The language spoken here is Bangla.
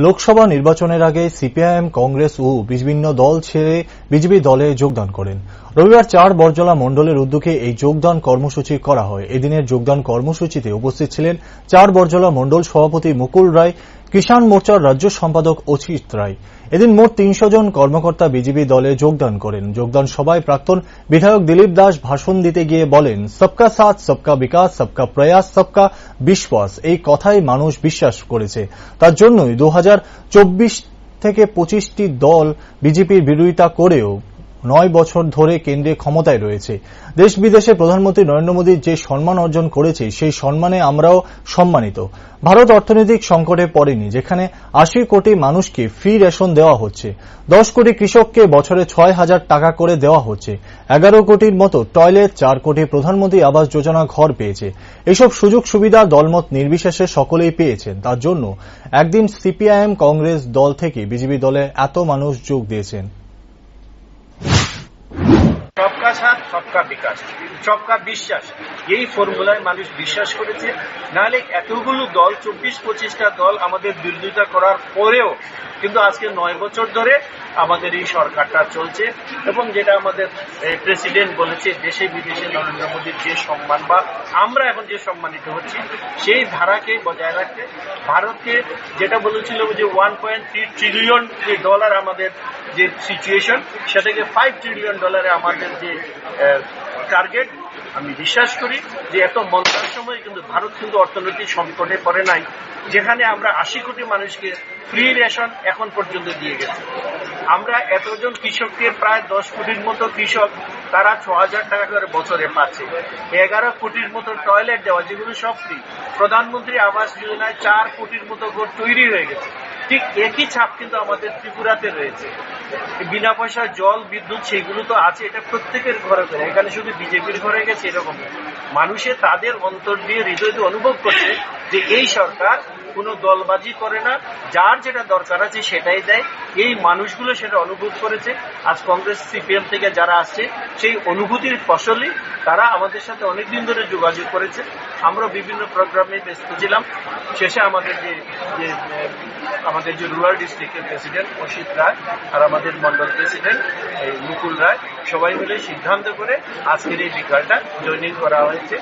লোকসভা নির্বাচনের আগে সিপিআইএম, কংগ্রেস ও বিভিন্ন দল ছেড়ে বিজেপি দলে যোগদান করেন। রবিবার ৪ বরজলা মণ্ডলের উদ্যোগে এই যোগদান কর্মসূচি করা হয়। এদিনের যোগদান কর্মসূচিতে উপস্থিত ছিলেন ৪ বরজলা মণ্ডল সভাপতি মুকুল রায়, কিষাণ মোর্চার রাজ্য সম্পাদক অচিত রায়। এদিন মোট ৩০০ জন কর্মকর্তা বিজেপি দলে যোগদান করেন। যোগদান সভায় প্রাক্তন বিধায়ক দিলীপ দাস ভাষণ দিতে গিয়ে বলেন, সবকা সাথ, সবকা বিকাশ, সবকা প্রয়াস, সবকা বিশ্বাস এই কথাই মানুষ বিশ্বাস করেছে। তার জন্যই ২০২৪ থেকে ২৫টি দল বিজেপির বিরোধিতা করেও ৯ বছর ধরে কেন্দ্রে ক্ষমতায় রয়েছে। দেশ বিদেশে প্রধানমন্ত্রী নরেন্দ্র মোদীর যে সম্মান অর্জন করেছে সেই সম্মানে আমরাও সম্মানিত। ভারত অর্থনৈতিক সংকটে পড়েনি, যেখানে ৮০ কোটি মানুষকে ফ্রি রেশন দেওয়া হচ্ছে, ১০ কোটি কৃষককে বছরে ৬,০০০ টাকা করে দেওয়া হচ্ছে, ১১ কোটির মতো টয়লেট, ৪ কোটি প্রধানমন্ত্রী আবাস যোজনা ঘর পেয়েছে। এসব সুযোগ সুবিধা দলমত নির্বিশেষে সকলেই পেয়েছেন। তার জন্য একদিন সিপিআইএম, কংগ্রেস দল থেকে বিজেপি দলে এত মানুষ যোগ দিয়েছেন। সবকা সাথ, সবকা বিকাশ, সবকা বিশ্বাস এই ফর্মুলায় মানুষ বিশ্বাস করেছে। নাহলে এতগুলো দল, ২৪-২৫টা দল আমাদের বিরোধিতা করার পরেও কিন্তু আজকে ৯ বছর ধরে আমাদের এই সরকারটা চলছে। এবং যেটা আমাদের প্রেসিডেন্ট বলেছে, দেশে বিদেশে নরেন্দ্র মোদীর যে সম্মান বা আমরা এখন যে সম্মানিত হচ্ছি সেই ধারাকে বজায় রাখতে ভারতকে যেটা বলেছিল যে 1.3 ট্রিলিয়ন ডলার আমাদের যে সিচুয়েশন, সেটাকে 5 ট্রিলিয়ন ডলারে আমাদের যে টার্গেট, আমি বিশ্বাস করি যে এত মন্দার সময় কিন্তু ভারত কিন্তু অর্থনৈতিক সংকটে পড়ে নাই, যেখানে আমরা ৮০ কোটি মানুষকে ফ্রি রেশন এখন পর্যন্ত দিয়ে গেছি। আমরা এতজন কৃষককে, প্রায় ১০ কোটির মতো কৃষক, তারা ৬,০০০ টাকা করে বছরে পাচ্ছে। ১১ কোটির মতো টয়লেট দেওয়া, যেগুলো সব ফ্রি। প্রধানমন্ত্রী আবাস যোজনায় ৪ কোটির মতো ঘর তৈরি হয়ে গেছে। ঠিক একই ছাপ কিন্তু আমাদের ত্রিপুরাতে রয়েছে। বিনা পয়সা জল, বিদ্যুৎ সেগুলো তো আছে, এটা প্রত্যেকের ঘরে ঘরে। এখানে শুধু বিজেপির ঘরে গেছে এরকম। মানুষে তাদের অন্তর দিয়ে, হৃদয় দিয়ে অনুভব করছে যে এই সরকার কোনো দলবাজি করে না, যার যেটা দরকার আছে সেটাই দেয়। এই মানুষগুলো সেটা অনুভব করেছে। আজ কংগ্রেস, সিপিএম থেকে যারা আসছে, সেই অনুভূতির ফসলই তারা আমাদের সাথে অনেকদিন ধরে যোগাযোগ করেছে। আমরা বিভিন্ন প্রোগ্রামে ব্যস্ত ছিলাম। শেষে আমাদের যে রুরাল ডিস্ট্রিক্টের প্রেসিডেন্ট অচিত রায় আর আমাদের মন্ডল প্রেসিডেন্ট মুকুল রায় সবাই মিলে সিদ্ধান্ত করে আজকের এই বিকালটা জয়েনিং করা হয়েছে।